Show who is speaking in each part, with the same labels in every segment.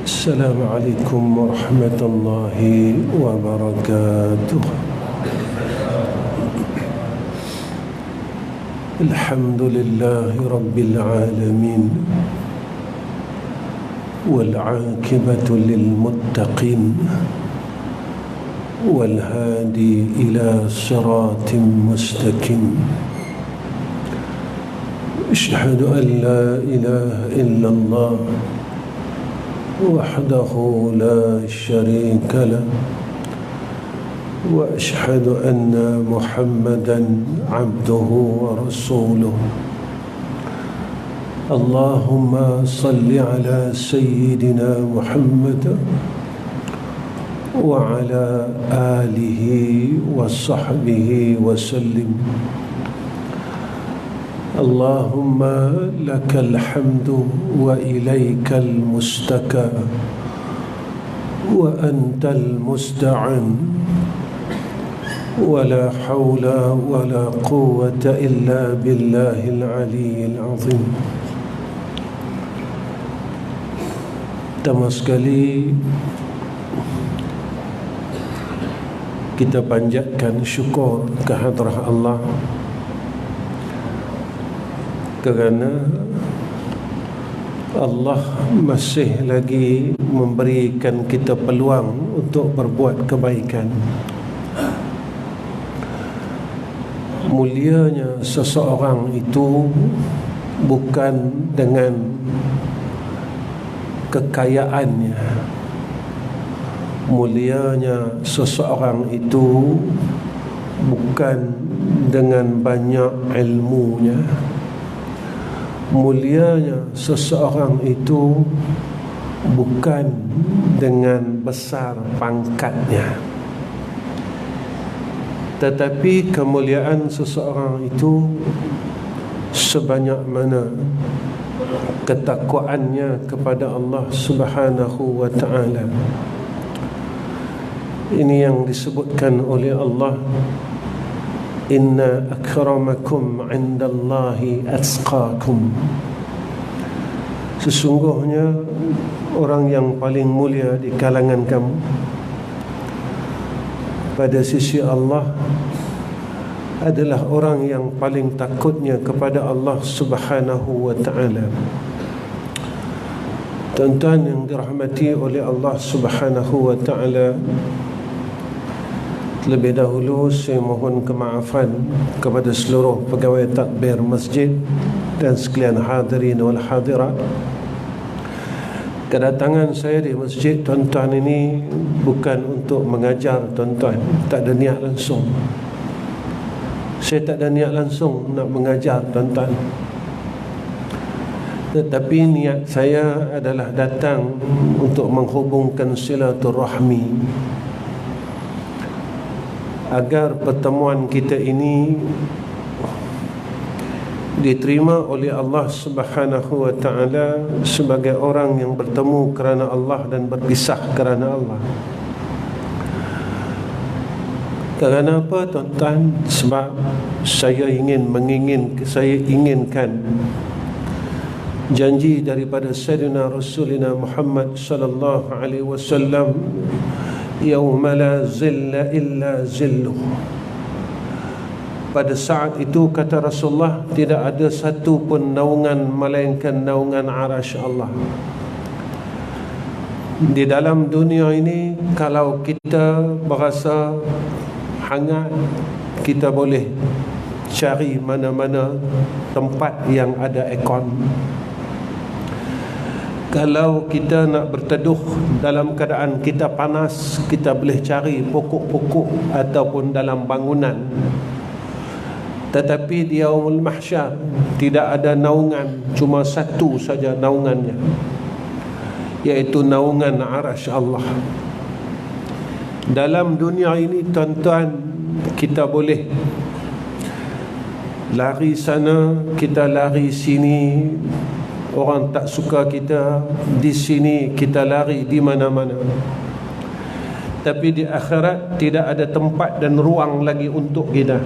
Speaker 1: Assalamualaikum warahmatullahi wabarakatuh. Alhamdulillahi rabbil alamin, wal aqibatu lil muttaqin, wal hadi ila siratin mustaqim. Asyhadu an la ilaha illallah وحده لا شريك له وأشهد أن محمدا عبده ورسوله. اللهم صل على سيدنا محمد وعلى آله وصحبه وسلم. اللهم لك الحمد وإليك المستكى وأنت المستعان ولا حول ولا قوة إلا بالله العلي العظيم. Pertama sekali kita panjatkan syukur kehadrat Allah kerana Allah masih lagi memberikan kita peluang untuk berbuat kebaikan. Mulianya seseorang itu bukan dengan kekayaannya. Mulianya seseorang itu bukan dengan banyak ilmunya. Mulianya seseorang itu bukan dengan besar pangkatnya, tetapi kemuliaan seseorang itu sebanyak mana ketakwaannya kepada Allah Subhanahu wa ta'ala. Ini yang disebutkan oleh Allah, Inna akramakum indallahi atqakum. Sesungguhnya orang yang paling mulia di kalangan kamu pada sisi Allah adalah orang yang paling takutnya kepada Allah Subhanahu wa ta'ala. Tuan-tuan yang dirahmati oleh Allah Subhanahu wa ta'ala, terlebih dahulu saya mohon kemaafan kepada seluruh pegawai takbir masjid dan sekalian hadirin wal hadirat. Kedatangan saya di masjid tuan-tuan ini bukan untuk mengajar tuan-tuan, tak ada niat langsung. Saya tak ada niat langsung nak mengajar tuan-tuan, tetapi niat saya adalah datang untuk menghubungkan silaturahmi, agar pertemuan kita ini diterima oleh Allah Subhanahu wa ta'ala sebagai orang yang bertemu kerana Allah dan berpisah kerana Allah. Kerana apa tuan-tuan? Sebab saya inginkan janji daripada Sayyidina Rasulina Muhammad sallallahu alaihi wasallam, yauma la zilla illa zilluh. Pada saat itu kata Rasulullah, tidak ada satu pun naungan melainkan naungan arasy Allah. Di dalam dunia ini, kalau kita berasa hangat, kita boleh cari mana-mana tempat yang ada aircon. Kalau kita nak berteduh dalam keadaan kita panas, kita boleh cari pokok-pokok ataupun dalam bangunan. Tetapi di yaumul mahsyar tidak ada naungan, cuma satu saja naungannya, iaitu naungan arasy Allah. Dalam dunia ini tuan-tuan, kita boleh Lari sana, kita lari sini. Orang tak suka kita di sini, kita lari di mana-mana. Tapi di akhirat tidak ada tempat dan ruang lagi untuk kita.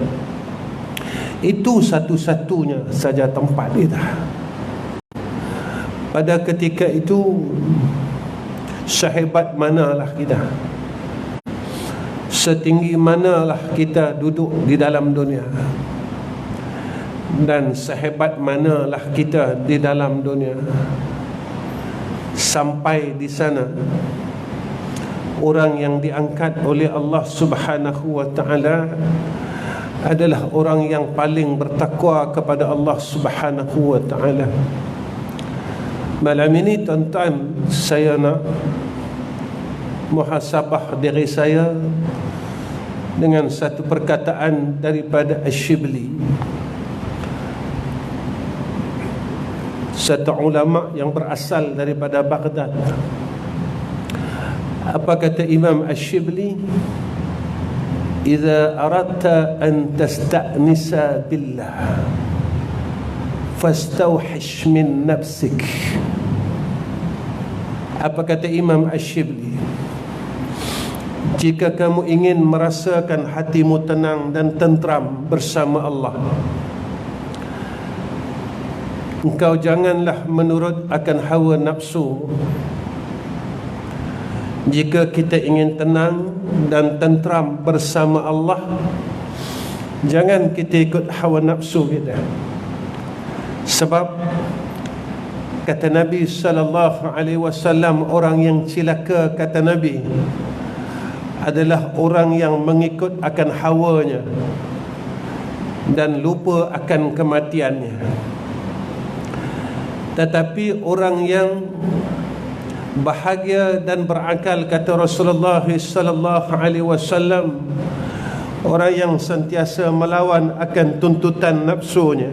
Speaker 1: Itu satu-satunya saja tempat kita. Pada ketika itu, sehebat manalah kita, setinggi manalah kita duduk di dalam dunia, dan sehebat manalah kita di dalam dunia, sampai di sana orang yang diangkat oleh Allah Subhanahu wa ta'ala adalah orang yang paling bertakwa kepada Allah Subhanahu wa ta'ala. Malam ini tuan-tuan, saya nak muhasabah diri saya dengan satu perkataan daripada Ash-Shibli, satu ulama yang berasal daripada Baghdad. Apa kata Imam Ash-Shibli? Idza aradta an tasta'nisa billah fastawhish min nafsik. Apa kata Imam Ash-Shibli? Jika kamu ingin merasakan hatimu tenang dan tentram bersama Allah, engkau janganlah menurut akan hawa nafsu. Jika kita ingin tenang dan tentram bersama Allah, jangan kita ikut hawa nafsu kita. Sebab kata Nabi sallallahu alaihi wasallam, orang yang celaka, kata Nabi, adalah orang yang mengikut akan hawanya dan lupa akan kematiannya. Tetapi orang yang bahagia dan berakal, kata Rasulullah sallallahu alaihi wasallam, orang yang sentiasa melawan akan tuntutan nafsunya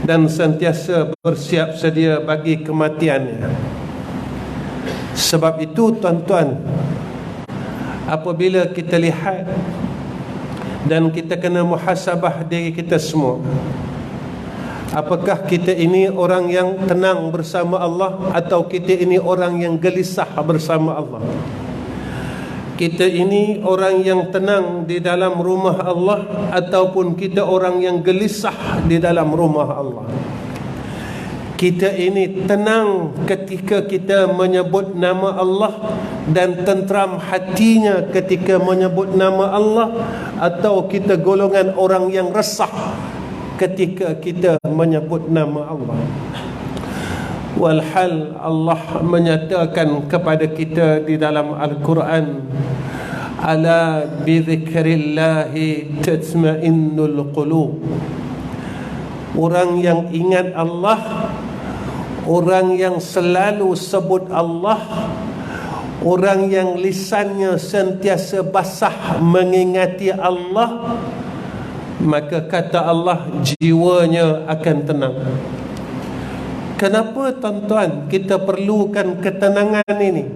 Speaker 1: dan sentiasa bersiap sedia bagi kematiannya. Sebab itu tuan-tuan, apabila kita lihat dan kita kena muhasabah diri kita semua, apakah kita ini orang yang tenang bersama Allah atau kita ini orang yang gelisah bersama Allah? Kita ini orang yang tenang di dalam rumah Allah ataupun kita orang yang gelisah di dalam rumah Allah? Kita ini tenang ketika kita menyebut nama Allah dan tentram hatinya ketika menyebut nama Allah, atau kita golongan orang yang resah ketika kita menyebut nama Allah? Walhal Allah menyatakan kepada kita di dalam Al-Quran, ala bidzikrillahi tatma'innul qulub. Orang yang ingat Allah, orang yang selalu sebut Allah, orang yang lisannya sentiasa basah mengingati Allah, maka kata Allah, jiwanya akan tenang. Kenapa tuan-tuan kita perlukan ketenangan ini?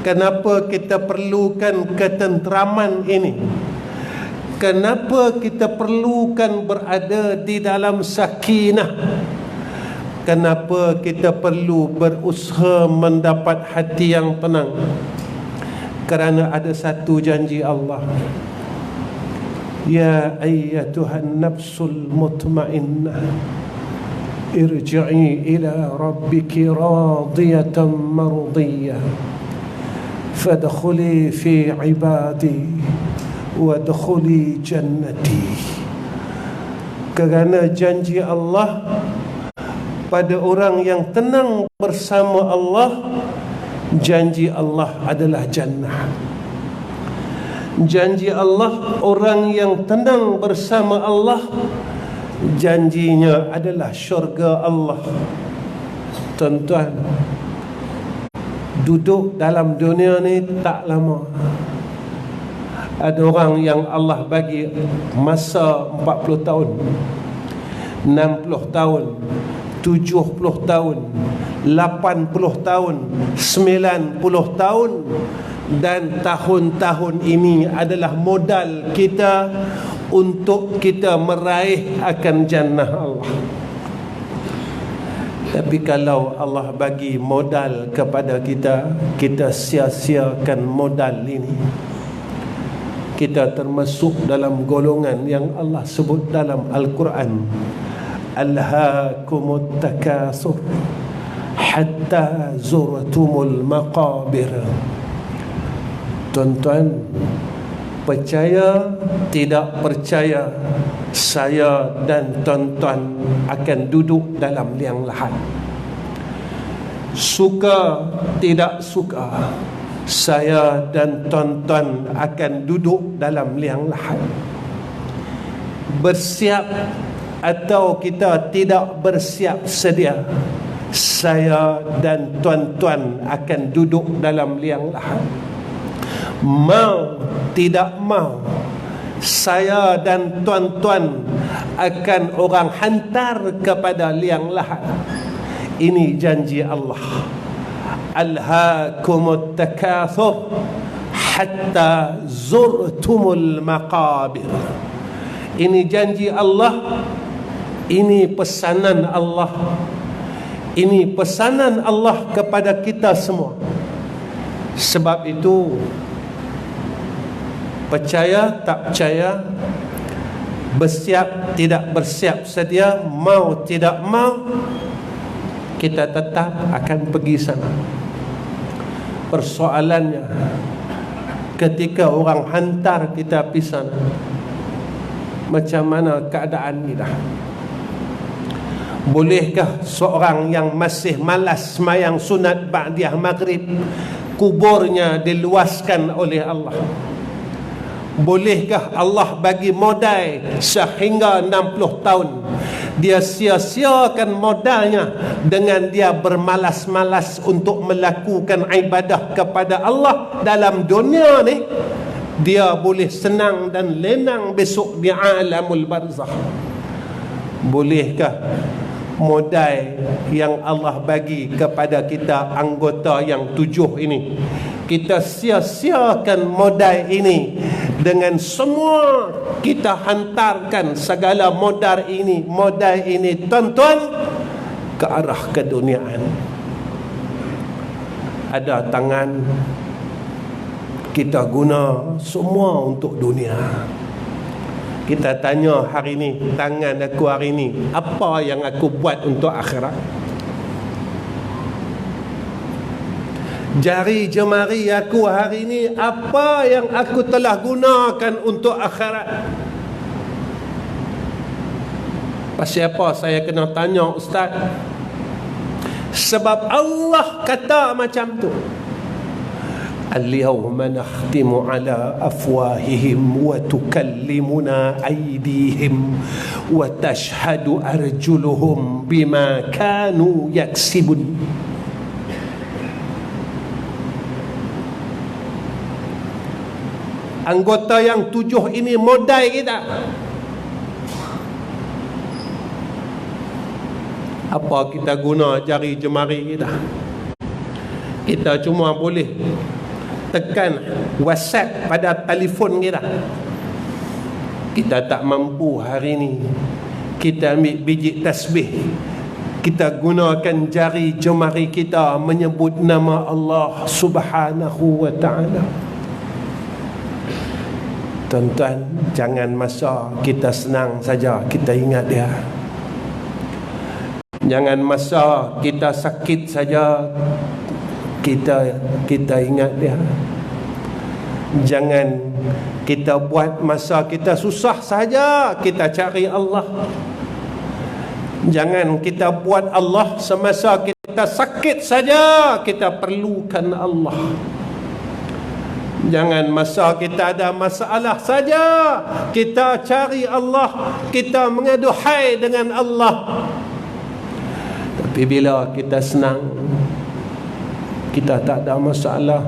Speaker 1: Kenapa kita perlukan ketenteraman ini? Kenapa kita perlukan berada di dalam sakinah? Kenapa kita perlu berusaha mendapat hati yang tenang? Kerana ada satu janji Allah. Ya ayyatuhan nafsul mutmainnah, irji'i ila rabbiki radiyatan mardiyah, fadkhuli fi ibadi wadkhuli jannati. Kerana janji Allah pada orang yang tenang bersama Allah, janji Allah adalah jannah. Janji Allah, orang yang tenang bersama Allah, janjinya adalah syurga Allah. Tuan-tuan, duduk dalam dunia ni tak lama. Ada orang yang Allah bagi masa 40 tahun, 60 tahun, 70 tahun, 80 tahun, 90 tahun. Dan tahun-tahun ini adalah modal kita untuk kita meraih akan jannah Allah. Tapi kalau Allah bagi modal kepada kita, kita sia-siakan modal ini, kita termasuk dalam golongan yang Allah sebut dalam Al-Quran, alhaakumut takasur hatta zurtumul maqabir. Tuan-tuan, percaya tidak percaya, saya dan tuan-tuan akan duduk dalam liang lahat. Suka tidak suka, saya dan tuan-tuan akan duduk dalam liang lahat. Bersiap atau kita tidak bersiap sedia, saya dan tuan-tuan akan duduk dalam liang lahat. Mau tidak mau, saya dan tuan-tuan akan orang hantar kepada liang lahat. Ini janji Allah. Alhaakumut takathur hatta zurtumul maqabir. Ini janji Allah. Ini pesanan Allah. Ini pesanan Allah kepada kita semua. Sebab itu, percaya tak percaya, bersiap tidak bersiap sedia, mau tidak mau, kita tetap akan pergi sana. Persoalannya, ketika orang hantar kita pergi sana, macam mana keadaan kita? Bolehkah seorang yang masih malas sembahyang sunat ba'diyah maghrib, kuburnya diluaskan oleh Allah? Bolehkah Allah bagi modal sehingga 60 tahun, dia sia-siakan modalnya dengan dia bermalas-malas untuk melakukan ibadah kepada Allah dalam dunia ni? Dia boleh senang dan lenang besok di alamul barzakh. Bolehkah modal yang Allah bagi kepada kita anggota yang 7 ini, kita sia-siakan modal ini dengan semua kita hantarkan segala modal ini tuan-tuan ke arah keduniaan? Ada tangan, kita guna semua untuk dunia. Kita tanya hari ini, tangan aku hari ini, apa yang aku buat untuk akhirat? Jari jemari aku hari ini, apa yang aku telah gunakan untuk akhirat? Pasal apa saya kena tanya, Ustaz? Sebab Allah kata macam tu. Al-yawma nakhtimu ala afwahihim wa tukallimuna aydihim wa tashhadu arjuluhum bima kanu yaksibun. Anggota yang 7 ini modal kita. Apa kita guna jari jemari kita? Kita cuma boleh tekan WhatsApp pada telefon kita. Kita tak mampu hari ini kita ambil biji tasbih, kita gunakan jari jemari kita menyebut nama Allah Subhanahu wa ta'ala. Tuan-tuan, jangan masa kita senang saja kita ingat dia. Jangan masa kita sakit saja kita ingat dia. Jangan kita buat masa kita susah saja kita cari Allah. Jangan kita buat Allah semasa kita sakit saja kita perlukan Allah. Jangan masa kita ada masalah saja kita cari Allah, kita mengaduhai dengan Allah. Tapi bila kita senang, kita tak ada masalah,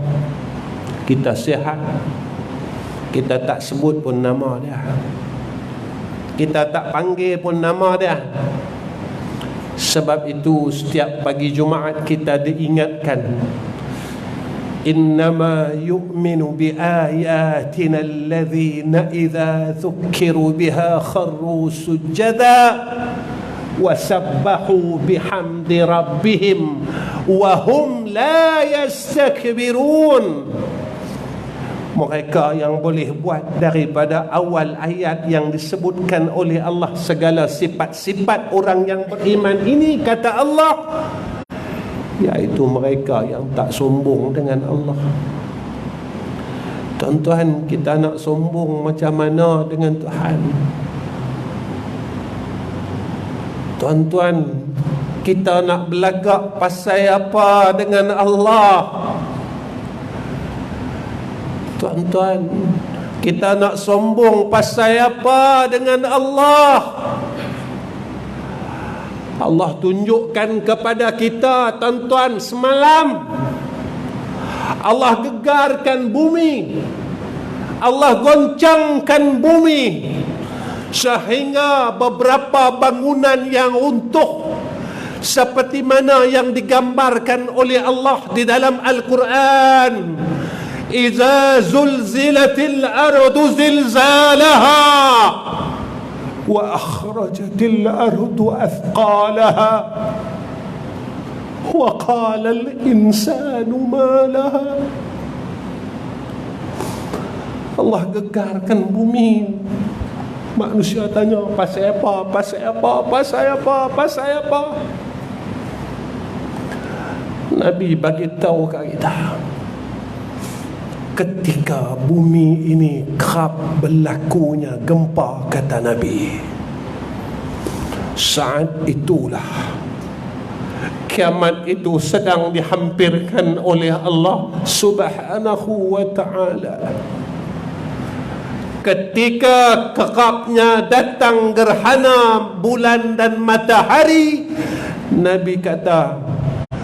Speaker 1: kita sihat, kita tak sebut pun nama dia, kita tak panggil pun nama dia. Sebab itu setiap pagi Jumaat kita diingatkan, إنما يؤمن بآياتنا الذين إذا ذكروا بها خروا سجدا وسبحوا بحمد ربهم وهم لا يستكبرون. Mereka yang boleh buat daripada awal ayat yang disebutkan oleh Allah segala sifat-sifat orang yang beriman ini, kata Allah, iaitu mereka yang tak sombong dengan Allah. Tuan-tuan, kita nak sombong macam mana dengan Tuhan? Tuan-tuan, kita nak belagak pasal apa dengan Allah? Tuan-tuan, kita nak sombong pasal apa dengan Allah? Allah tunjukkan kepada kita, tuan-tuan, semalam Allah gegarkan bumi, Allah goncangkan bumi, sehingga beberapa bangunan yang runtuh seperti mana yang digambarkan oleh Allah di dalam Al-Quran. Iza zulzilatil ardu zilzalaha wa akhrajatil ardu athqalaha wa qala al-insanu ma laha. Allah gegarkan bumi. Manusia tanya, pasal apa? Pasal apa? Pasal apa? Pasal apa? Nabi bagi tahu kat kita, ketika bumi ini kerap berlakunya gempa, kata Nabi, saat itulah kiamat itu sedang dihampirkan oleh Allah Subhanahu wa ta'ala. Ketika kerapnya datang gerhana bulan dan matahari, Nabi kata,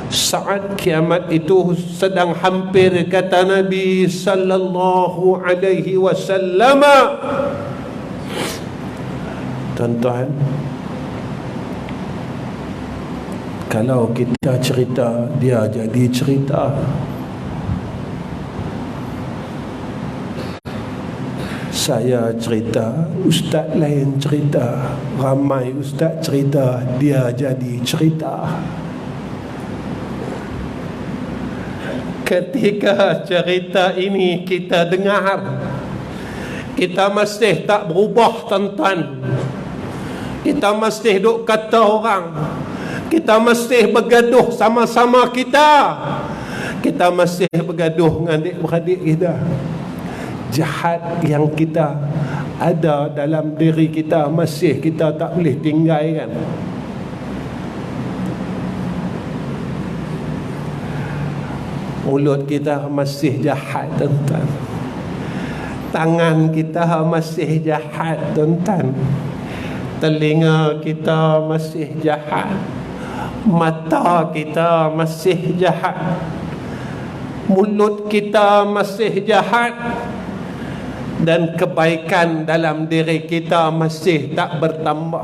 Speaker 1: saat kiamat itu sedang hampir, kata Nabi sallallahu alaihi wasallam. Tuan-tuan, kalau kita cerita, dia jadi cerita. Saya cerita, ustaz lain cerita, ramai ustaz cerita, dia jadi cerita. Ketika cerita ini kita dengar, kita masih tak berubah, tuan-tuan. Kita masih duk kata orang, kita masih bergaduh sama-sama kita, kita masih bergaduh dengan adik-beradik kita. Jahat yang kita ada dalam diri kita masih kita tak boleh tinggalkan. Mulut kita masih jahat, tuan-tuan. Tangan kita masih jahat, tuan-tuan. Telinga kita masih jahat. Mata kita masih jahat. Mulut kita masih jahat. Dan kebaikan dalam diri kita masih tak bertambah.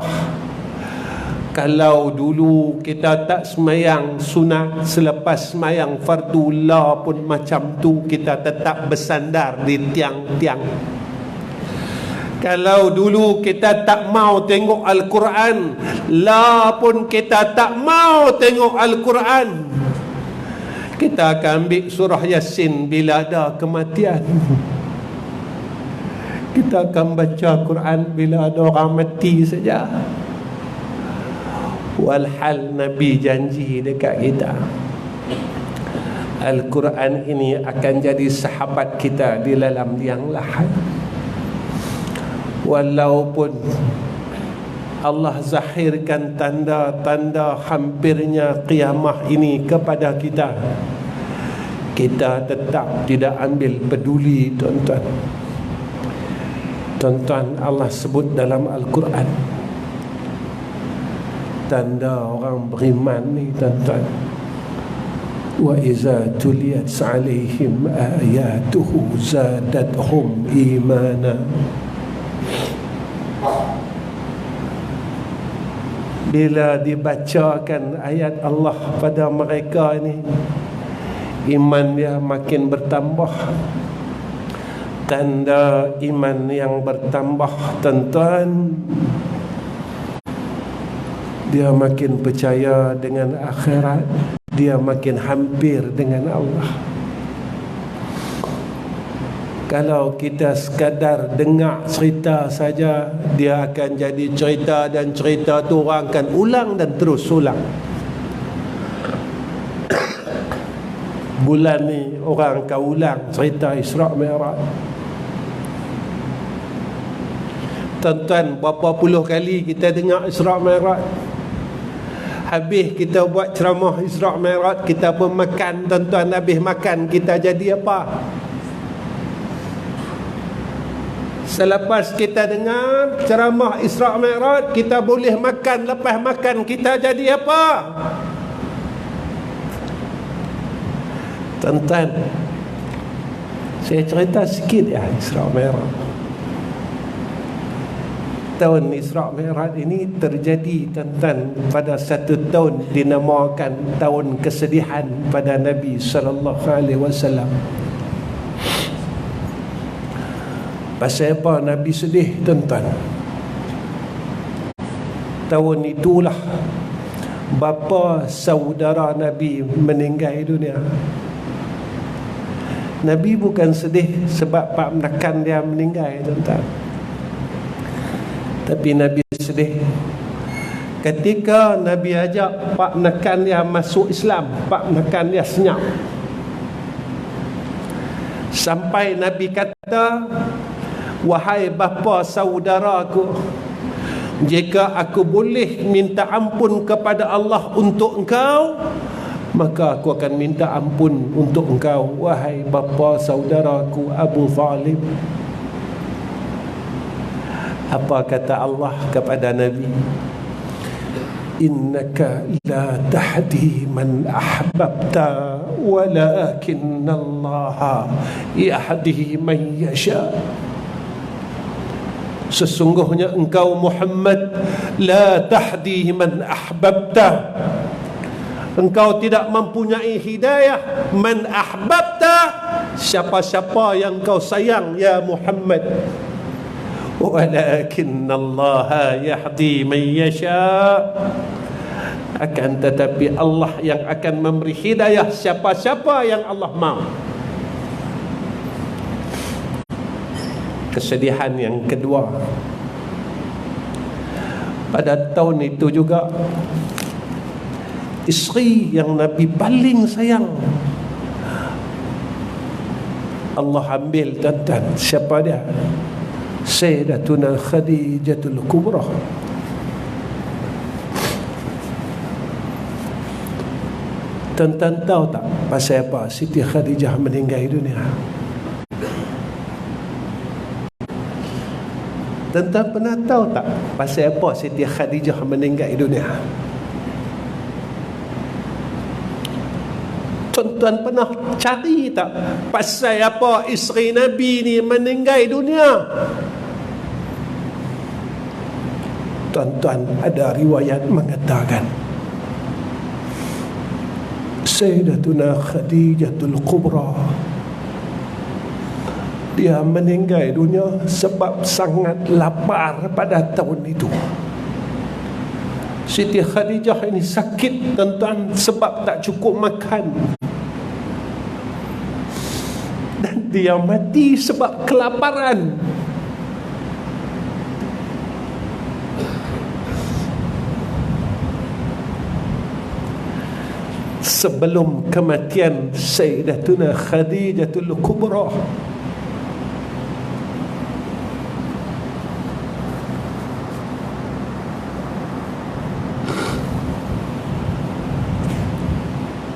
Speaker 1: Kalau dulu kita tak semayang sunat, selepas semayang fardullah pun macam tu, kita tetap bersandar di tiang-tiang. Kalau dulu kita tak mau tengok Al-Quran, la pun kita tak mau tengok Al-Quran. Kita akan ambil surah Yasin bila ada kematian. Kita akan baca Quran bila ada orang mati saja. Walhal Nabi janji dekat kita, Al-Quran ini akan jadi sahabat kita di dalam liang lahat. Walaupun Allah zahirkan tanda-tanda hampirnya qiyamah ini kepada kita, kita tetap tidak ambil peduli, tuan-tuan. Tuan-tuan, Allah sebut dalam Al-Quran tanda orang beriman ni, tuan-tuan. Wa iza tuliyat alaihim ayatuhu zadatuhum imana. Bila dibacakan ayat Allah pada mereka ini, iman dia makin bertambah. Tanda iman yang bertambah, tuan-tuan, dia makin percaya dengan akhirat, dia makin hampir dengan Allah. Kalau kita sekadar dengar cerita saja, dia akan jadi cerita, dan cerita tu orang akan ulang dan terus ulang. Bulan ni orang akan ulang cerita Isra' Mi'raj. Tuan-tuan, berapa puluh kali kita dengar Isra' Mi'raj. Habis kita buat ceramah Isra' Mi'raj, kita pun makan, tuan-tuan. Habis makan kita jadi apa? Selepas kita dengar ceramah Isra' Mi'raj, kita boleh makan. Lepas makan kita jadi apa? Tuan-tuan, saya cerita sikit ya Isra' Mi'raj. Tahun Isra' Mi'raj ini terjadi, tuan-tuan, pada satu tahun dinamakan tahun kesedihan pada Nabi SAW. Pasal apa Nabi sedih, tuan-tuan? Tahun itulah bapa saudara Nabi meninggal dunia. Nabi bukan sedih sebab pak menekan dia meninggal, tuan-tuan. Tapi Nabi sedih ketika Nabi ajak pak menekan dia masuk Islam, pak menekan dia senyap. Sampai Nabi kata, wahai bapa saudaraku, jika aku boleh minta ampun kepada Allah untuk engkau, maka aku akan minta ampun untuk engkau, wahai bapa saudaraku Abu Talib. Apa kata Allah kepada Nabi? Innaka la tahdi man ahbabta walakinna Allah yahdi man yasha. Sesungguhnya engkau Muhammad la tahdi man ahbabta, engkau tidak mempunyai hidayah man ahbabta, siapa-siapa yang kau sayang ya Muhammad. Walakinna Allah yahdi man yasha, akan tetapi Allah yang akan memberi hidayah siapa-siapa yang Allah mahu. Kesedihan yang kedua, pada tahun itu juga isteri yang Nabi paling sayang Allah ambil, tuan-tuan. Siapa dia? Sayyidatuna Khadijatul Kubra. Tuan-tuan tahu tak pasal apa Siti Khadijah meninggal dunia? Tuan-tuan pernah tahu tak pasal apa Siti Khadijah meninggal dunia? Tuan-tuan pernah cari tak pasal apa isteri Nabi ni meninggal dunia? Tuan-tuan, ada riwayat mengatakan Sayyidatuna Khadijatul Kubra, dia meninggal dunia sebab sangat lapar pada tahun itu. Siti Khadijah ini sakit, tuan-tuan, sebab tak cukup makan. Dan dia mati sebab kelaparan. Sebelum kematian Sayyidatuna Khadijatul Kubra,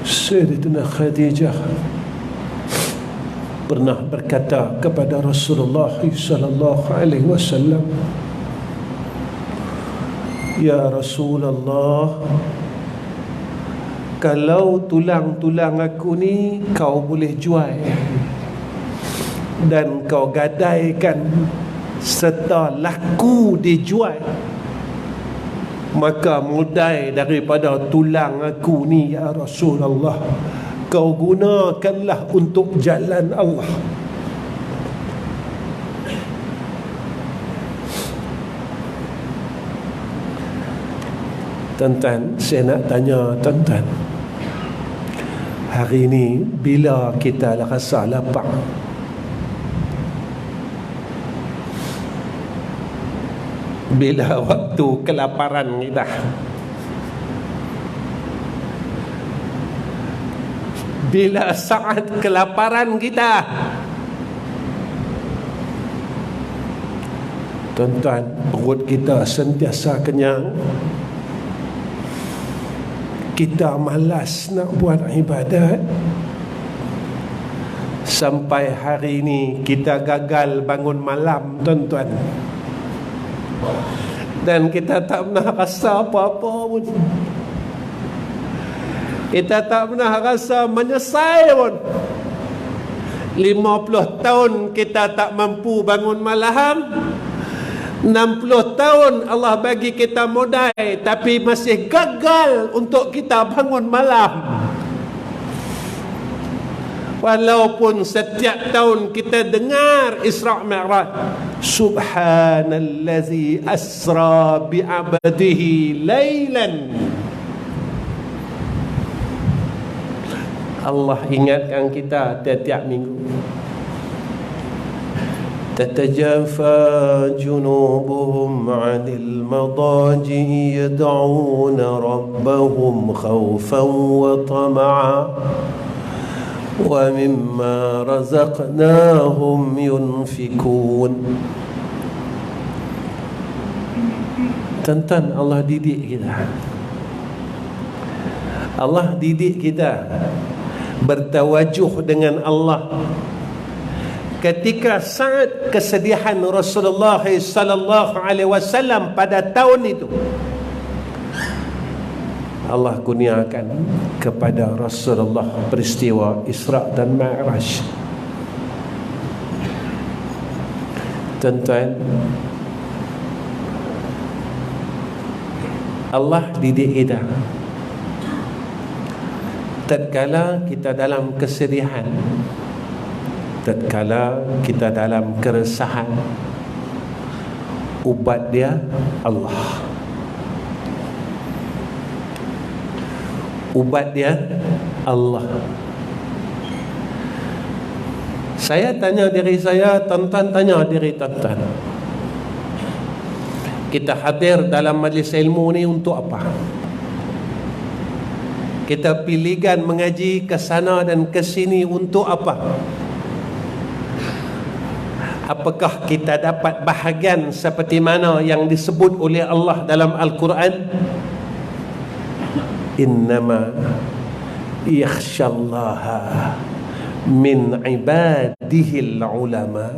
Speaker 1: Sayyidatuna Khadijah pernah berkata kepada Rasulullah sallallahu alaihi wasallam, ya Rasulullah, kalau tulang-tulang aku ni kau boleh jual dan kau gadaikan serta laku dijual, maka mudai daripada tulang aku ni ya Rasulullah, kau gunakanlah untuk jalan Allah. Tuan-tuan, saya nak tanya tuan-tuan, hari ini bila kita rasa lapar, bila waktu kelaparan kita, bila saat kelaparan kita, tuan-tuan, perut kita sentiasa kenyang, kita malas nak buat ibadat, sampai hari ini kita gagal bangun malam, tuan-tuan, dan kita tak pernah rasa apa-apa pun. Kita tak pernah rasa menyesal pun. 50 tahun kita tak mampu bangun malam, 60 tahun Allah bagi kita modal, tapi masih gagal untuk kita bangun malam. Walaupun setiap tahun kita dengar Isra' Mi'raj, Subhanallazi asra bi'abdihi laylan. Allah ingatkan kita tiap-tiap minggu. تتجافى جنوبهم عن المضاجع يدعون ربهم خوفا وطمعا ومما رزقناهم ينفقون. Tuan-tuan, Allah didik kita. Allah didik kita bertawajuh dengan Allah. Ketika saat kesedihan Rasulullah sallallahu alaihi wasallam pada tahun itu, Allah kurniakan kepada Rasulullah peristiwa Isra' dan Mi'raj. Tuan-tuan, Allah didik kita. Tatkala kita dalam kesedihan, tatkala kita dalam keresahan, ubat dia Allah. Ubat dia Allah. Saya tanya diri saya, tuan-tuan tanya diri tuan-tuan, kita hadir dalam majlis ilmu ni untuk apa? Kita pilihan mengaji ke sana dan ke sini untuk apa? Apakah kita dapat bahagian seperti mana yang disebut oleh Allah dalam Al-Quran? Innama yakhshallaha min ibadihil ulama.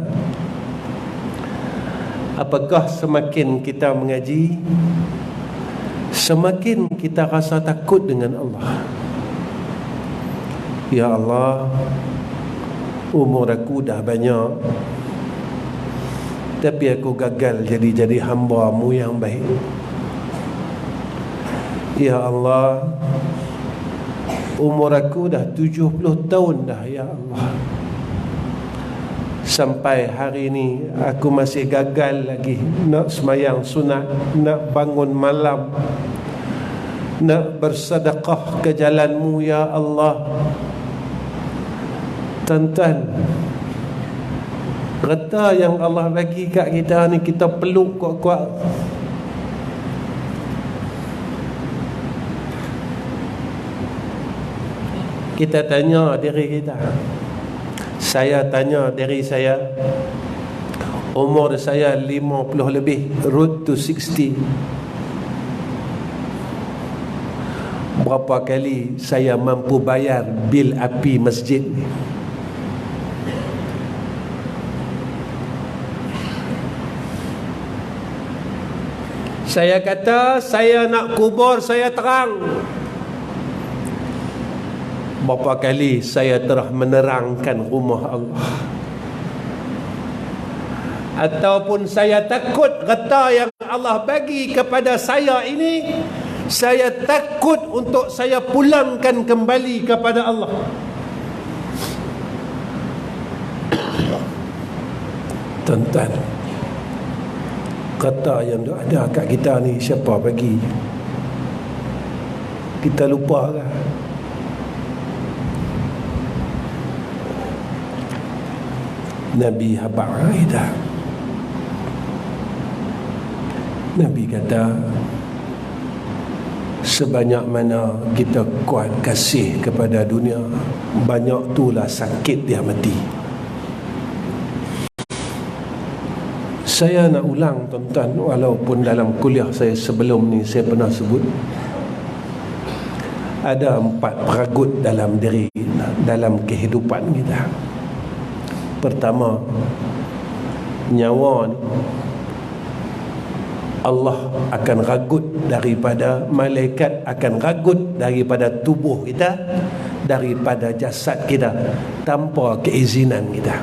Speaker 1: Apakah semakin kita mengaji, semakin kita rasa takut dengan Allah? Ya Allah, umur aku dah banyak, tapi aku gagal jadi hamba-Mu yang baik. Ya Allah, umur aku dah 70 tahun dah, ya Allah, sampai hari ini aku masih gagal lagi nak semayang sunat, nak bangun malam, nak bersedekah ke jalan-Mu, ya Allah. Tuan-tuan, reta yang Allah bagi kat kita ni kita peluk kuat-kuat. Kita tanya diri kita, saya tanya diri saya, umur saya 50 lebih, road to 60, berapa kali saya mampu bayar bil api masjid ni? Saya kata saya nak kubur saya terang, berapa kali saya telah menerangkan rumah Allah? Ataupun saya takut reta yang Allah bagi kepada saya ini Saya takut untuk saya pulangkan kembali kepada Allah. Tuan-tuan, kata yang ada kat kita ni siapa bagi? Kita lupa kan? Nabi habaq kita. Nabi kata, sebanyak mana kita kuat kasih kepada dunia, banyak itulah sakit dia mati. Saya nak ulang tuan-tuan, walaupun dalam kuliah saya sebelum ni saya pernah sebut, ada 4 peragut dalam diri, dalam kehidupan kita. Pertama, nyawa ni Allah akan ragut daripada, malaikat akan ragut daripada tubuh kita, daripada jasad kita tanpa keizinan kita.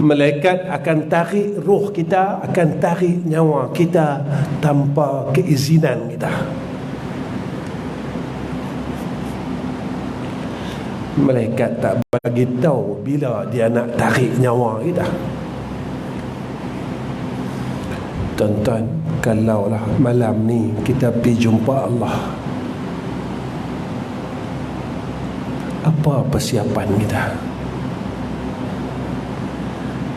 Speaker 1: Malaikat akan tarik roh kita, akan tarik nyawa kita tanpa keizinan kita. Malaikat tak bagi tahu bila dia nak tarik nyawa kita. Tuan-tuan, kalaulah malam ni kita pergi jumpa Allah, apa persiapan kita?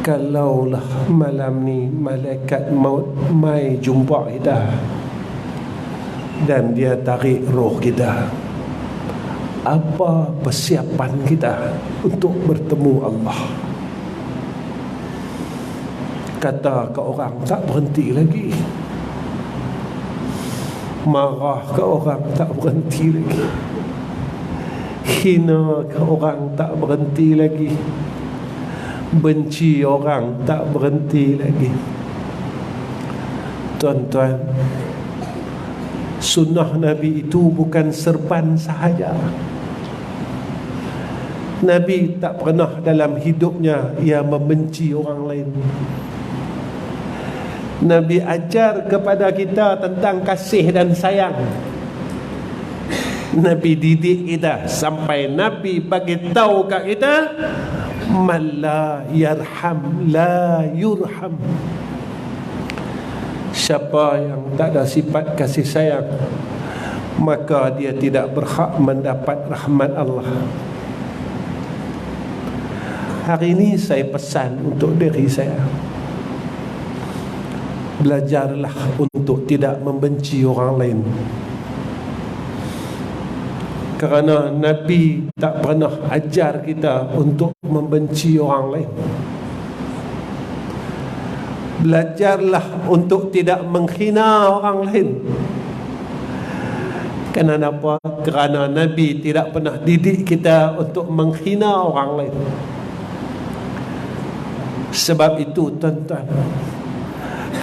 Speaker 1: Kalaulah malam ni malaikat maut mai jumpa kita dan dia tarik roh kita, apa persiapan kita untuk bertemu Allah? Kata ke orang tak berhenti lagi, marah ke orang tak berhenti lagi, hina ke orang tak berhenti lagi, benci orang tak berhenti lagi. Tuan-tuan, sunnah Nabi itu bukan serban sahaja. Nabi tak pernah dalam hidupnya ia membenci orang lain. Nabi ajar kepada kita tentang kasih dan sayang. Nabi didik kita sampai Nabi bagi tahu kat kita, man la yarham la yurham. Siapa yang tak ada sifat kasih sayang, maka dia tidak berhak mendapat rahmat Allah. Hari ini saya pesan untuk diri saya, belajarlah untuk tidak membenci orang lain. Kerana Nabi tak pernah ajar kita untuk membenci orang lain. Belajarlah untuk tidak menghina orang lain. Kenapa? Kerana Nabi tidak pernah didik kita untuk menghina orang lain. Sebab itu tuan-tuan,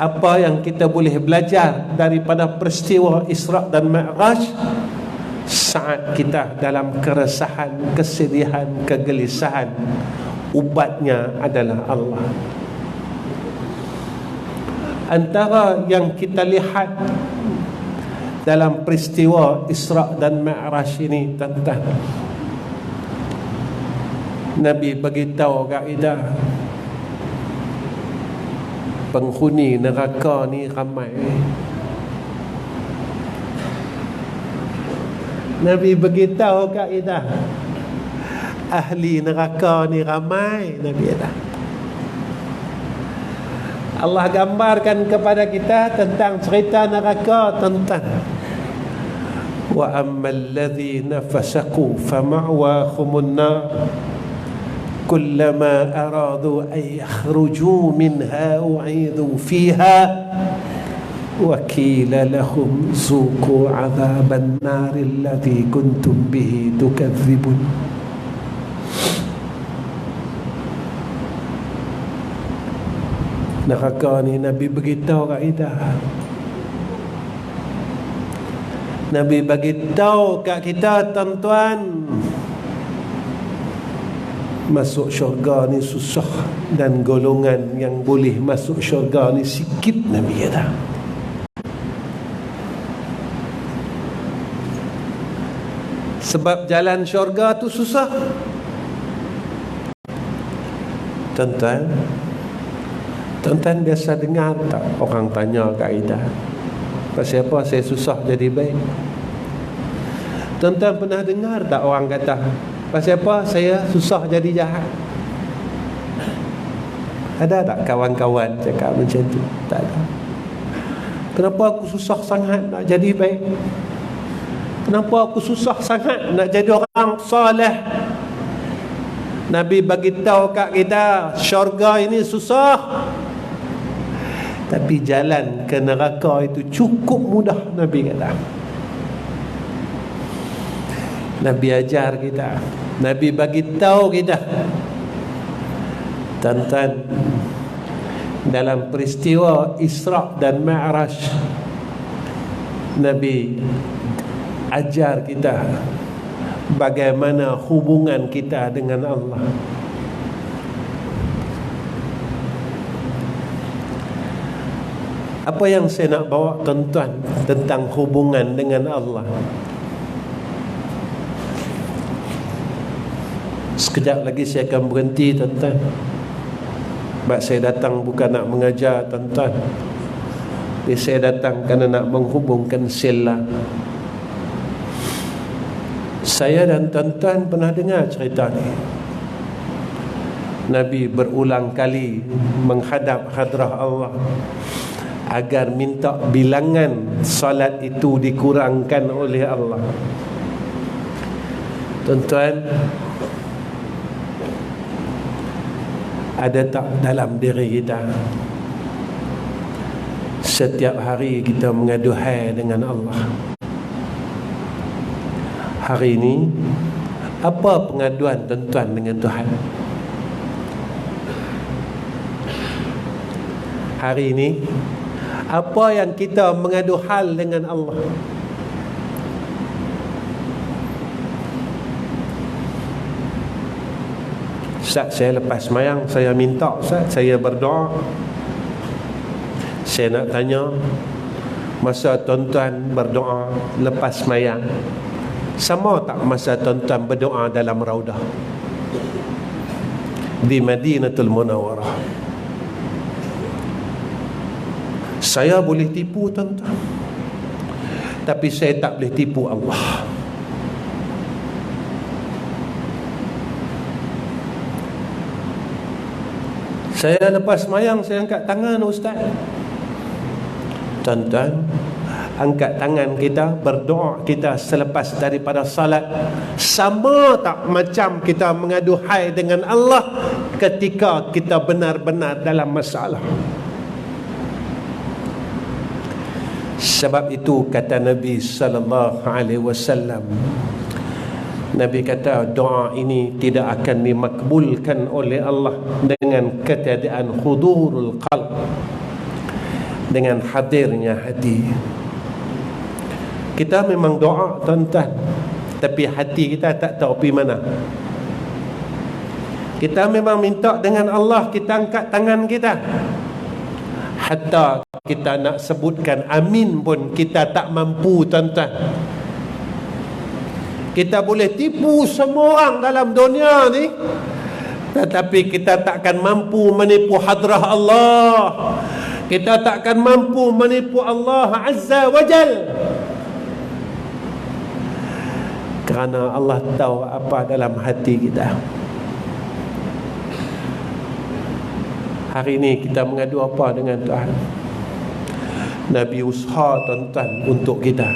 Speaker 1: apa yang kita boleh belajar daripada peristiwa Isra' dan Mi'raj, saat kita dalam keresahan, kesedihan, kegelisahan, ubatnya adalah Allah. Antara yang kita lihat dalam peristiwa Isra' dan Mi'raj ini, tuan-tuan, Nabi beritahu kat kita, penghuni neraka ni ramai. Nabi beritahu kat kita, ahli neraka ni ramai. Nabi kata, Allah gambarkan kepada kita tentang cerita neraka, tentang wa ammal ladzina fasaqu fama'wahumun nar kullama aradu an yakhruju minha u'idhu fiha wa qila lahum zuqu 'adhaban nar alladhi kuntum bihi tukadzibun. Neraka ni Nabi beritahu kat kita, Nabi beritahu kat kita, tuan-tuan, masuk syurga ni susah, dan golongan yang boleh masuk syurga ni sikit. Nabi kata, Sebab jalan syurga tu susah. Tuan-tuan biasa dengar tak orang tanya kat kita, pasal apa saya susah jadi baik? Tuan-tuan pernah dengar tak orang kata, pasal apa saya susah jadi jahat? Ada tak kawan-kawan cakap macam tu? Tak ada. Kenapa aku susah sangat nak jadi baik? Kenapa aku susah sangat nak jadi orang soleh? Nabi bagi tahu kat kita, syurga ini susah, tapi jalan ke neraka itu cukup mudah. Nabi kata, Nabi ajar kita, Nabi bagi tahu kita. Tuan-tuan, dalam peristiwa Isra dan Mi'raj, Nabi ajar kita bagaimana hubungan kita dengan Allah. Apa yang saya nak bawa tuan-tuan tentang hubungan dengan Allah? Sekejap lagi saya akan berhenti, tuan-tuan. Sebab saya datang bukan nak mengajar tuan-tuan, saya datang kerana nak menghubungkan sila. Saya dan tuan-tuan pernah dengar cerita ni. Nabi berulang kali menghadap hadrah Allah agar minta bilangan salat itu dikurangkan oleh Allah. Tuan-tuan, ada tak dalam diri kita setiap hari kita mengaduhai dengan Allah? Hari ini apa pengaduan tuan-tuan dengan Tuhan? Hari ini apa yang kita mengadu hal dengan Allah? Ustaz, saya lepas semayang saya minta, Ustaz, saya berdoa. Saya nak tanya, masa tuan-tuan berdoa lepas semayang, sama tak masa tuan-tuan berdoa dalam raudah di Madinatul Munawwarah? Saya boleh tipu tuan-tuan, tapi saya tak boleh tipu Allah. Saya lepas semayang saya angkat tangan, Ustaz. Tuan-tuan, angkat tangan kita, berdoa kita selepas daripada salat, sama tak macam kita mengaduhai dengan Allah ketika kita benar-benar dalam masalah? Sebab itu kata Nabi sallallahu alaihi wasallam, Nabi kata doa ini tidak akan dimakbulkan oleh Allah dengan ketiadaan hudurul qalb, dengan hadirnya hati. Kita memang doa tuan-tuan, tapi hati kita tak tahu pergi mana. Kita memang minta dengan Allah, kita angkat tangan kita, hatta kita nak sebutkan amin pun kita tak mampu tuan-tuan. Kita boleh tipu semua orang dalam dunia ni, tetapi kita takkan mampu menipu hadrah Allah. Kita takkan mampu menipu Allah Azza wa Jal, kerana Allah tahu apa dalam hati kita. Hari ini kita mengadu apa dengan Tuhan? Nabi usaha tuan-tuan untuk kita,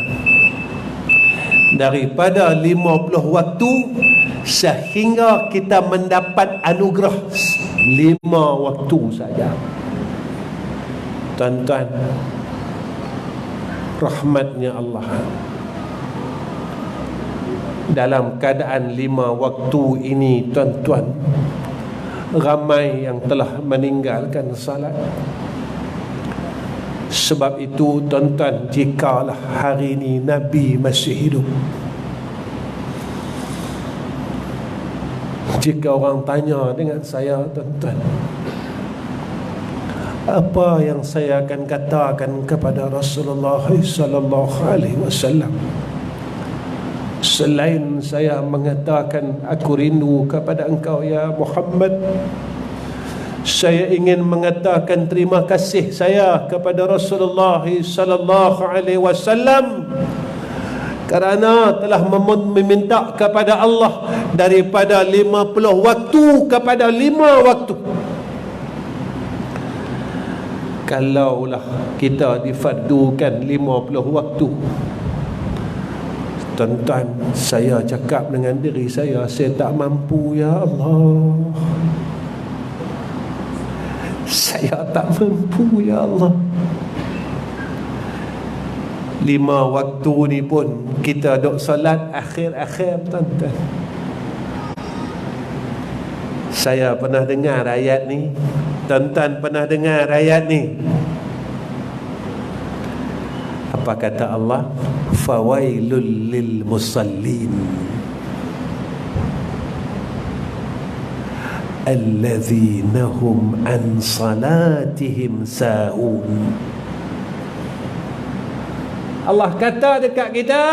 Speaker 1: daripada 50 waktu sehingga kita mendapat anugerah 5 waktu saja. Tuan-tuan, rahmatnya Allah. Dalam keadaan 5 waktu ini tuan-tuan, ramai yang telah meninggalkan salat. Sebab itu tuan-tuan, jikalau hari ini Nabi masih hidup, jika orang tanya dengan saya, tuan-tuan, apa yang saya akan katakan kepada Rasulullah sallallahu alaihi wasallam? Selain saya mengatakan aku rindu kepada engkau ya Muhammad, saya ingin mengatakan terima kasih saya kepada Rasulullah sallallahu alaihi wasallam kerana telah meminta kepada Allah daripada 50 waktu kepada 5 waktu. Kalaulah kita difardukan 50 waktu, tuan-tuan, saya cakap dengan diri saya tak mampu ya Allah. Saya tak mampu ya Allah. 5 waktu ni pun kita duk solat akhir-akhir, tuan-tuan. Saya pernah dengar ayat ni. Tuan-tuan pernah dengar ayat ni? Apa kata Allah? Fawailul lil musallin alladzina hum an salatihim sahun. Allah kata dekat kita,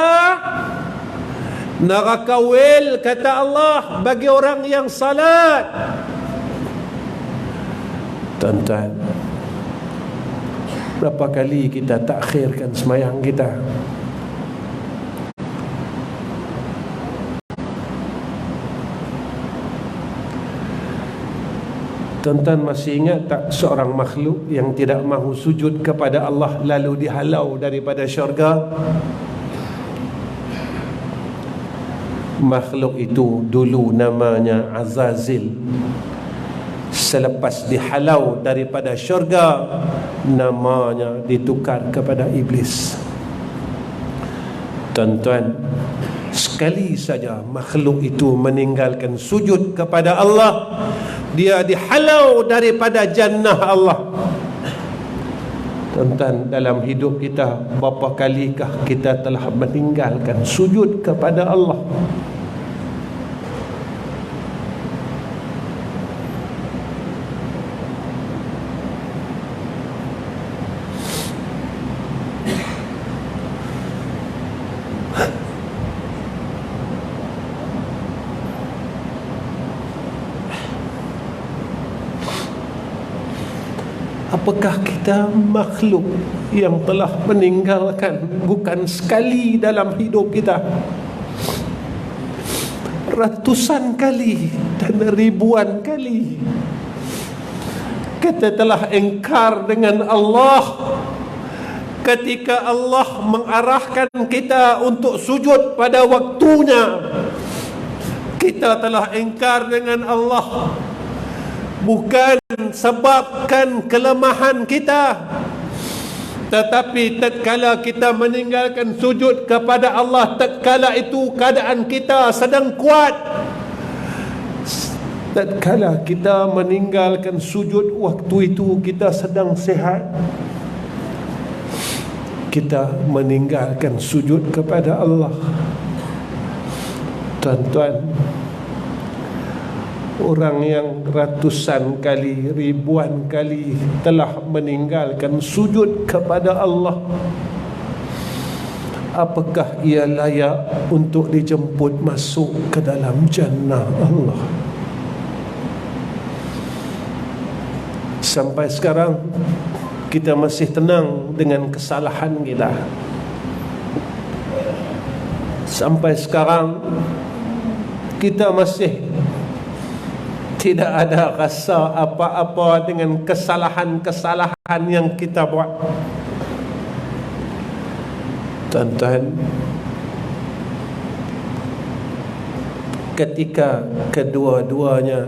Speaker 1: neraka wil, kata Allah, bagi orang yang salat. Tuan-tuan, berapa kali kita takhirkan sembahyang kita? Tuan-tuan masih ingat tak seorang makhluk yang tidak mahu sujud kepada Allah lalu dihalau daripada syurga? Makhluk itu dulu namanya Azazil. Selepas dihalau daripada syurga, namanya ditukar kepada iblis. Tuan-tuan, sekali saja makhluk itu meninggalkan sujud kepada Allah, dia dihalau daripada jannah Allah. Tuan-tuan, dalam hidup kita, berapa kalikah kita telah meninggalkan sujud kepada Allah? Apakah kita makhluk yang telah meninggalkan bukan sekali dalam hidup kita, ratusan kali dan ribuan kali kita telah ingkar dengan Allah ketika Allah mengarahkan kita untuk sujud pada waktunya. Kita telah ingkar dengan Allah bukan sebabkan kelemahan kita, tetapi tatkala kita meninggalkan sujud kepada Allah, tatkala itu keadaan kita sedang kuat. Tatkala kita meninggalkan sujud, waktu itu kita sedang sihat. Kita meninggalkan sujud kepada Allah. Tuan-tuan, orang yang ratusan kali, ribuan kali telah meninggalkan sujud kepada Allah, apakah ia layak untuk dijemput masuk ke dalam jannah Allah? Sampai sekarang kita masih tenang dengan kesalahan kita. Sampai sekarang kita masih tidak ada rasa apa-apa dengan kesalahan-kesalahan yang kita buat. Tuan-tuan, ketika kedua-duanya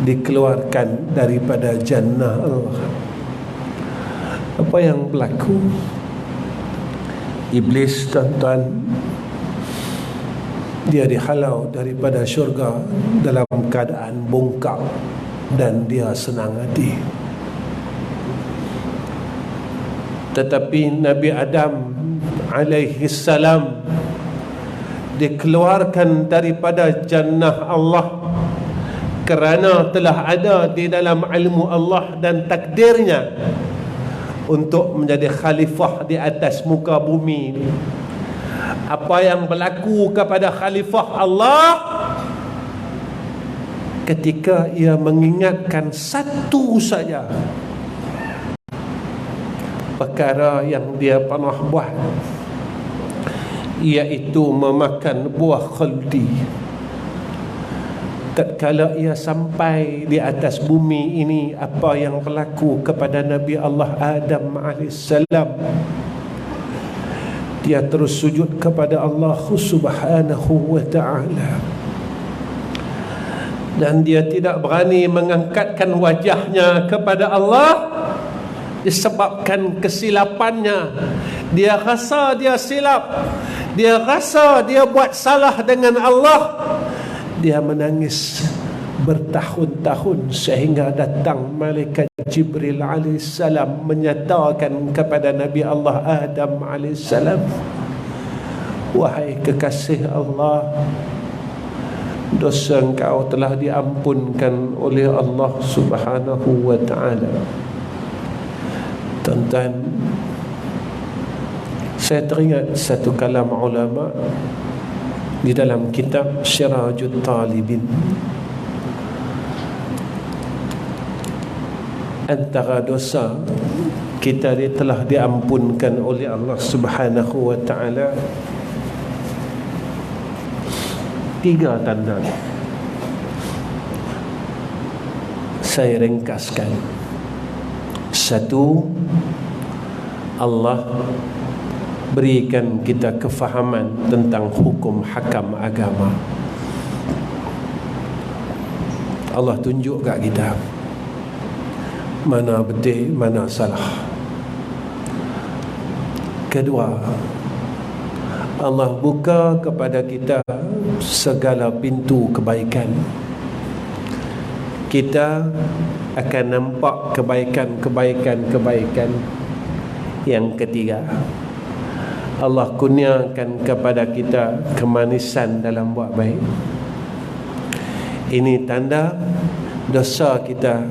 Speaker 1: dikeluarkan daripada jannah Allah, apa yang berlaku? Iblis, tuan-tuan, dia dihalau daripada syurga dalam keadaan bongkak dan dia senang hati. Tetapi Nabi Adam alaihi salam dikeluarkan daripada jannah Allah kerana telah ada di dalam ilmu Allah dan takdirnya untuk menjadi khalifah di atas muka bumi ini. Apa yang berlaku kepada khalifah Allah ketika ia mengingatkan satu saja perkara yang dia pernah buat, iaitu memakan buah khaldi. Tatkala ia sampai di atas bumi ini, apa yang berlaku kepada Nabi Allah Adam AS? Dia terus sujud kepada Allah Subhanahu wa ta'ala, dan dia tidak berani mengangkatkan wajahnya kepada Allah disebabkan kesilapannya. Dia rasa dia silap, dia rasa dia buat salah dengan Allah. Dia menangis bertahun-tahun sehingga datang malaikat Jibril alaihissalam menyatakan kepada Nabi Allah Adam alaihissalam, wahai kekasih Allah, dosa engkau telah diampunkan oleh Allah Subhanahu wa ta'ala. Tuan-tuan, saya teringat satu kalam ulama di dalam kitab Sirajut Talibin. Antara dosa kita dia telah diampunkan oleh Allah Subhanahu wa ta'ala, 3 tanda. Saya ringkaskan. 1, Allah berikan kita kefahaman tentang hukum hakam agama. Allah tunjuk kat kita mana betul, mana salah. Kedua, Allah buka kepada kita segala pintu kebaikan. Kita akan nampak kebaikan. Yang ketiga, Allah kurniakan kepada kita kemanisan dalam buat baik. Ini tanda dosa kita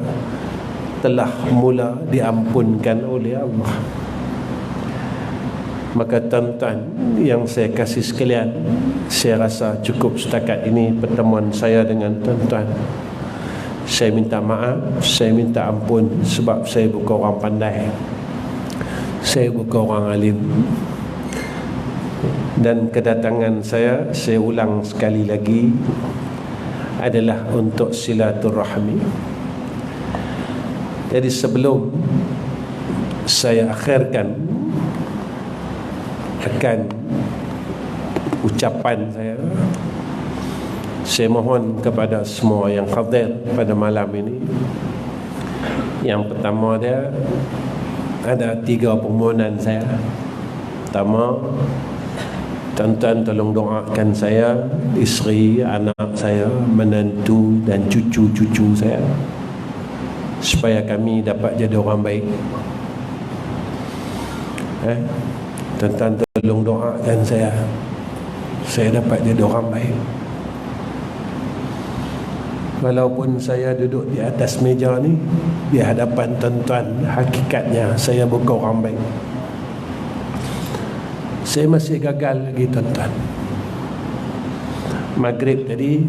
Speaker 1: telah mula diampunkan oleh Allah. Maka tuan-tuan yang saya kasih sekalian, saya rasa cukup setakat ini pertemuan saya dengan tuan-tuan. Saya minta maaf, saya minta ampun sebab saya bukan orang pandai, saya bukan orang alim. Dan kedatangan saya ulang sekali lagi, adalah untuk silaturahmi. Jadi sebelum saya akhirkan akan ucapan saya mohon kepada semua yang hadir pada malam ini. Yang pertama dia ada 3 permohonan saya. Pertama, tuan-tuan tolong doakan saya, isteri, anak saya, menantu dan cucu-cucu saya, supaya kami dapat jadi orang baik. Tuan-tuan tolong doakan saya dapat jadi orang baik. Walaupun saya duduk di atas meja ni, di hadapan tuan-tuan, hakikatnya saya bukan orang baik. Saya masih gagal lagi tuan-tuan. Maghrib tadi,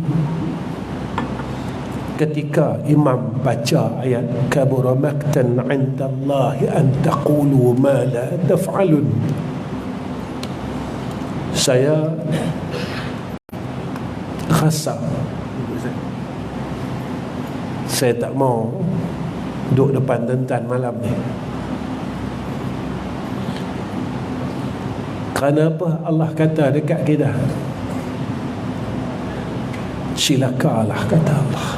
Speaker 1: ketika imam baca ayat kabura maqtan 'inda Allah an taqulu ma la taf'alun, saya rasa saya tak mau duduk depan tuan-tuan malam ni. Kerana apa? Allah kata dekat kita, silakalah, kata Allah,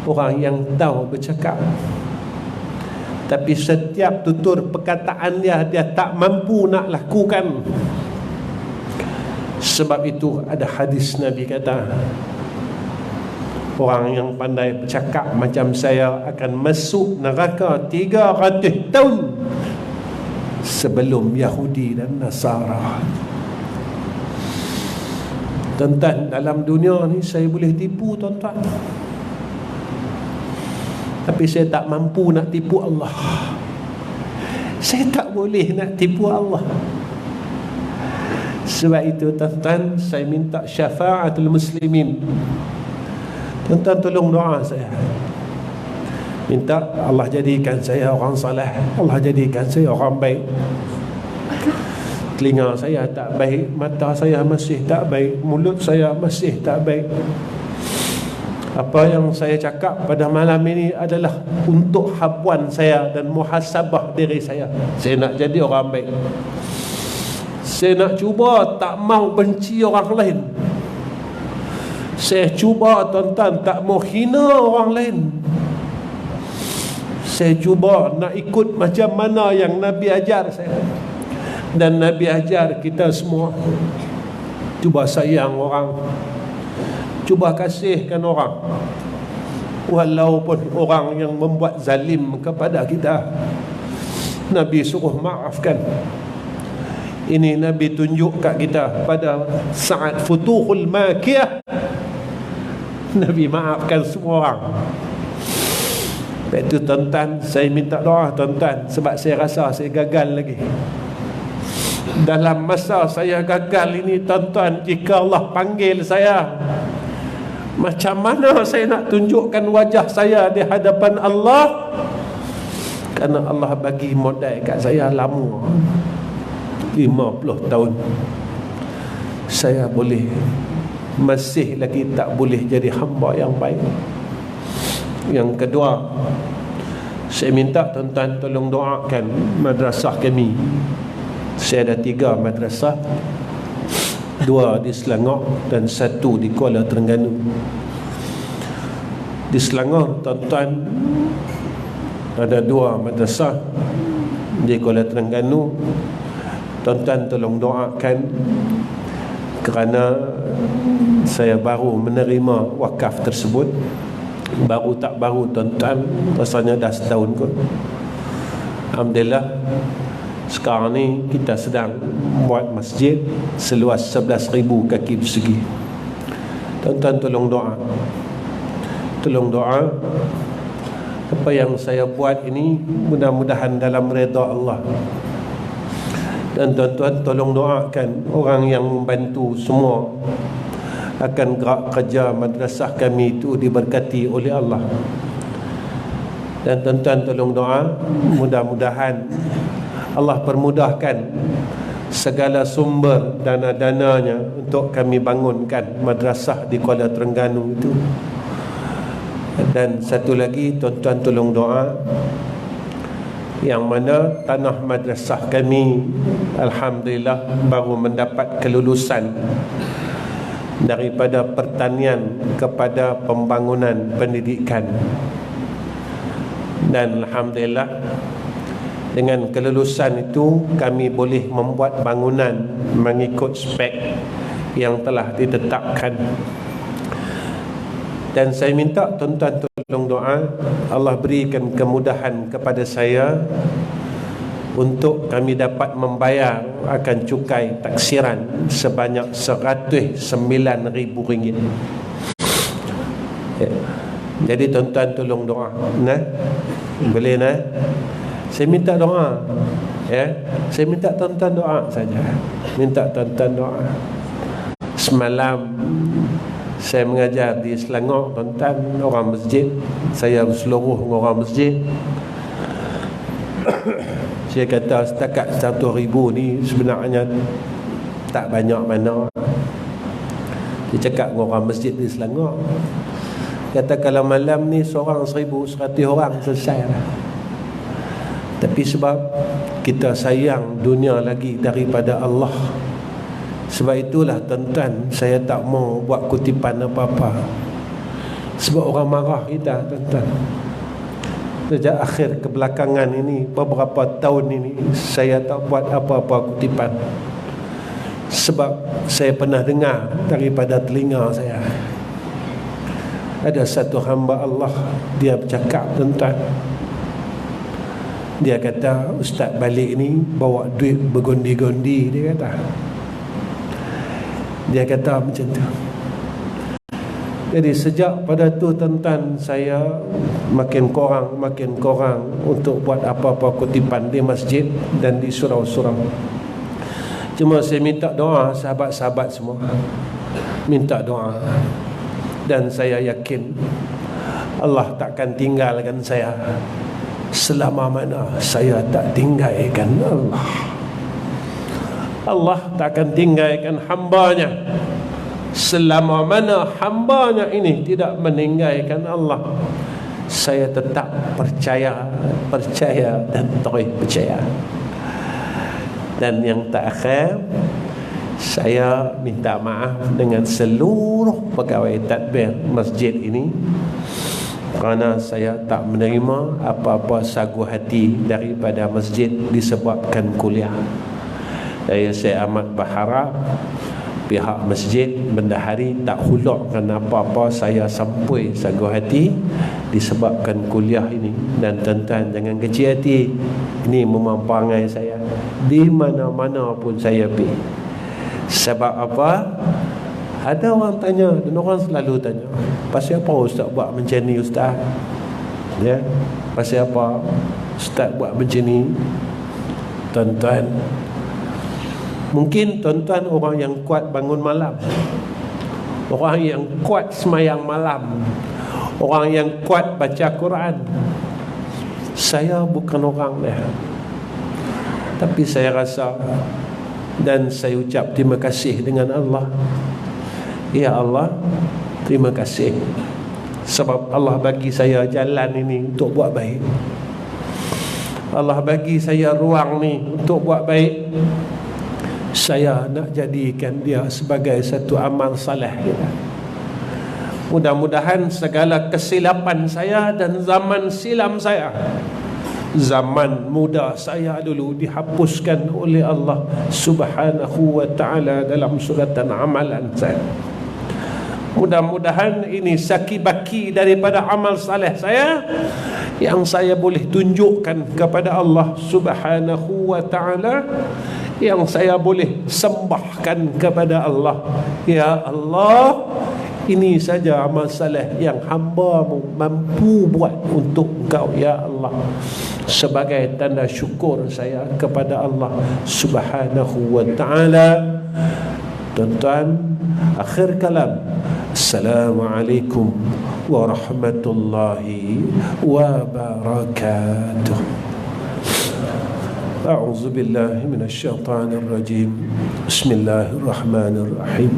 Speaker 1: orang yang tahu bercakap, tapi setiap tutur perkataan dia tak mampu nak lakukan. Sebab itu ada hadis Nabi kata, orang yang pandai bercakap macam saya akan masuk neraka 300 tahun sebelum Yahudi dan Nasara. Tuan-tuan, dalam dunia ni saya boleh tipu tuan-tuan, tapi saya tak mampu nak tipu Allah. Saya tak boleh nak tipu Allah. Sebab itu tuan-tuan, saya minta syafa'atul muslimin. Tuan-tuan tolong doa saya. Minta Allah jadikan saya orang saleh, Allah jadikan saya orang baik. Telinga saya tak baik, mata saya masih tak baik, mulut saya masih tak baik. Apa yang saya cakap pada malam ini adalah untuk habuan saya dan muhasabah diri saya. Saya nak jadi orang baik. Saya nak cuba tak mau benci orang lain. Saya cuba tuan-tuan tak mau hina orang lain. Saya cuba nak ikut macam mana yang Nabi ajar saya. Dan Nabi ajar kita semua, cuba sayang orang, cuba kasihkan orang, walaupun orang yang membuat zalim kepada kita. Nabi suruh maafkan. Ini Nabi tunjuk kat kita pada saat Futuhul Makkiyah. Nabi maafkan semua orang. Lepas itu tuan-tuan, saya minta doa tuan-tuan, sebab saya rasa saya gagal lagi. Dalam masa saya gagal ini tuan-tuan, jika Allah panggil saya, macam mana saya nak tunjukkan wajah saya di hadapan Allah? Kerana Allah bagi modal kat saya lama, 50 tahun. Saya boleh, masih lagi tak boleh jadi hamba yang baik. Yang kedua, saya minta tuan-tuan tolong doakan madrasah kami. Saya ada 3 madrasah, 2 di Selangor dan 1 di Kuala Terengganu. Di Selangor tuan-tuan ada 2 madrasah. Di Kuala Terengganu tuan-tuan tolong doakan, kerana saya baru menerima wakaf tersebut. Baru tak baru tuan-tuan, rasanya dah setahun kot. Alhamdulillah, sekarang ni kita sedang buat masjid seluas 11,000 kaki persegi. Tuan-tuan tolong doa. Tolong doa. Apa yang saya buat ini mudah-mudahan dalam redha Allah. Dan tuan-tuan tolong doakan orang yang membantu semua akan gerak kerja madrasah kami itu diberkati oleh Allah. Dan tuan-tuan tolong doa, mudah-mudahan Allah permudahkan segala sumber dana-dananya untuk kami bangunkan madrasah di Kuala Terengganu itu. Dan satu lagi, tuan-tuan tolong doa, yang mana tanah madrasah kami alhamdulillah baru mendapat kelulusan daripada pertanian kepada pembangunan pendidikan. Dan alhamdulillah dengan kelulusan itu kami boleh membuat bangunan mengikut spek yang telah ditetapkan. Dan saya minta tuan-tuan tolong doa, Allah berikan kemudahan kepada saya untuk kami dapat membayar akan cukai taksiran sebanyak RM109,000. Ya. Jadi tuan-tuan tolong doa. Nah, boleh nah? Saya minta doa. Ya, saya minta tuan-tuan doa saja. Minta tuan-tuan doa. Semalam saya mengajar di Selangor, tuan-tuan, orang masjid. Saya berseluruh dengan orang masjid. Saya kata setakat 100,000 ni sebenarnya tak banyak mana. Dia cakap dengan orang masjid di Selangor, kata kalau malam ni seorang 1,100 orang selesai lah. Tapi sebab kita sayang dunia lagi daripada Allah, sebab itulah tuan-tuan saya tak mau buat kutipan apa-apa. Sebab orang marah kita tuan-tuan. Sejak akhir kebelakangan ini, beberapa tahun ini, saya tak buat apa-apa kutipan. Sebab saya pernah dengar daripada telinga saya, ada satu hamba Allah, dia bercakap tuan-tuan. Dia kata, ustaz balik ni bawa duit bergondi-gondi, dia kata. Dia kata macam tu. Jadi sejak pada tu tuan-tuan, saya makin kurang untuk buat apa-apa kutipan di masjid dan di surau-surau. Cuma saya minta doa sahabat-sahabat semua, minta doa, dan saya yakin Allah takkan tinggalkan saya selama mana saya tak tinggalkan Allah. Allah takkan tinggalkan hambanya selama mana hambanya ini tidak meninggalkan Allah. Saya tetap percaya dan terus percaya. Dan yang terakhir, saya minta maaf dengan seluruh pegawai tadbir masjid ini kerana saya tak menerima apa-apa sagu hati daripada masjid disebabkan kuliah. Saya amat berharap pihak masjid bendahari tak hulurkan apa-apa saya sampai sagu hati disebabkan kuliah ini. Dan tuan-tuan jangan kecil hati, ini memampangai saya di mana-mana pun saya pergi. Sebab apa? Ada orang tanya, dan orang selalu tanya, pasal apa ustaz buat macam ni ustaz? Ya, pasal apa ustaz buat macam ni? Tuan-tuan, mungkin tuan-tuan orang yang kuat bangun malam, orang yang kuat semayang malam, orang yang kuat baca Quran. Saya bukan orang dia. Tapi saya rasa dan saya ucap terima kasih dengan Allah. Ya Allah, terima kasih sebab Allah bagi saya jalan ini untuk buat baik. Allah bagi saya ruang ni untuk buat baik. Saya nak jadikan dia sebagai satu amal saleh. Mudah-mudahan segala kesilapan saya dan zaman silam saya, zaman muda saya dulu, dihapuskan oleh Allah Subhanahu wa ta'ala dalam suratan amalan saya. Mudah-mudahan ini saki-baki daripada amal saleh saya yang saya boleh tunjukkan kepada Allah Subhanahu wa ta'ala, yang saya boleh sembahkan kepada Allah. Ya Allah, ini saja amal saleh yang hamba-Mu mampu buat untuk Engkau ya Allah, sebagai tanda syukur saya kepada Allah Subhanahu wa ta'ala. Tuan-tuan, akhir kalam, Assalamualaikum warahmatullahi wabarakatuh. A'udzu billahi minasyaitonir rajim. Bismillahirrahmanirrahim.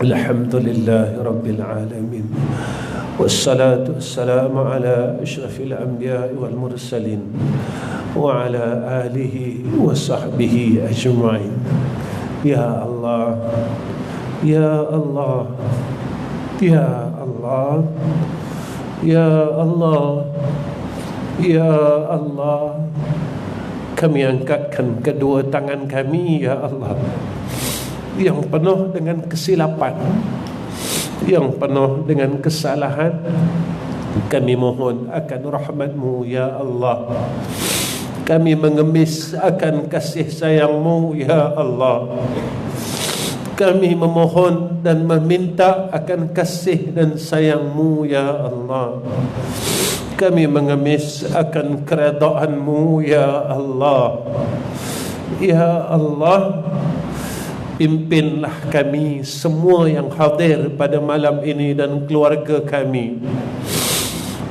Speaker 1: Alhamdulillahi rabbil alamin. Wassalatu wassalamu ala asyrafil anbiya'i wal mursalin wa ala alihi wa sahbihi ajma'in. Ya Allah, ya Allah, ya Allah, ya Allah, ya Allah. Kami angkatkan kedua tangan kami ya Allah, yang penuh dengan kesilapan, yang penuh dengan kesalahan. Kami mohon akan rahmat-Mu ya Allah. Kami mengemis akan kasih sayang-Mu ya Allah. Kami memohon dan meminta akan kasih dan sayang-Mu ya Allah. Kami mengemis akan keredaan-Mu ya Allah. Ya Allah, pimpinlah kami semua yang hadir pada malam ini dan keluarga kami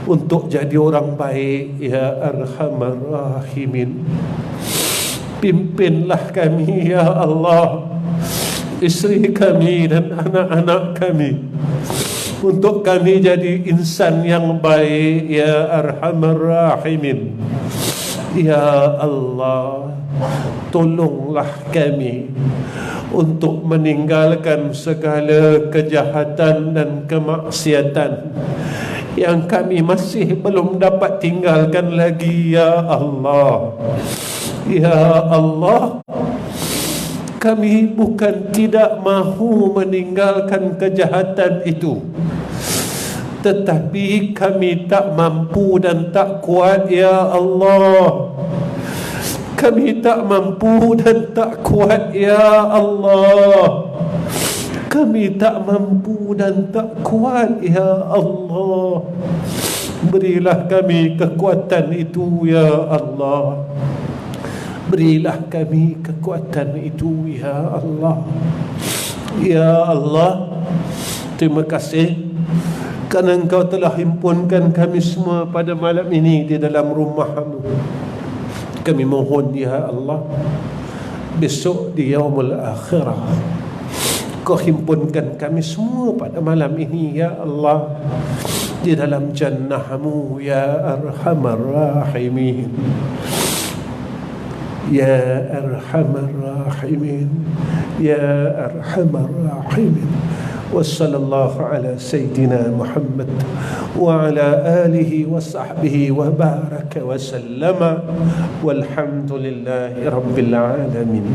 Speaker 1: untuk jadi orang baik ya Arhamar Rahimin. Pimpinlah kami ya Allah, isteri kami dan anak-anak kami, untuk kami jadi insan yang baik ya Arhamar Rahimin. Ya Allah, tolonglah kami untuk meninggalkan segala kejahatan dan kemaksiatan yang kami masih belum dapat tinggalkan lagi ya Allah. Ya Allah, kami bukan tidak mahu meninggalkan kejahatan itu, tetapi kami tak mampu dan tak kuat ya Allah. Kami tak mampu dan tak kuat ya Allah. Kami tak mampu dan tak kuat ya Allah. Berilah kami kekuatan itu ya Allah. Berilah kami kekuatan itu, ya Allah. Ya Allah, terima kasih kerana Engkau telah himpunkan kami semua pada malam ini di dalam rumah-Mu. Kami mohon, ya Allah, besok di yaumul akhirah Kau himpunkan kami semua pada malam ini, ya Allah, di dalam jannah-Mu, ya Arhamar Rahimin. Ya Arhamar Rahimin, Ya Arhamar Rahimin. Wassallallahu ala Sayyidina Muhammad wa ala alihi wa sahbihi wa baraka wa sallama walhamdulillahi rabbil alamin.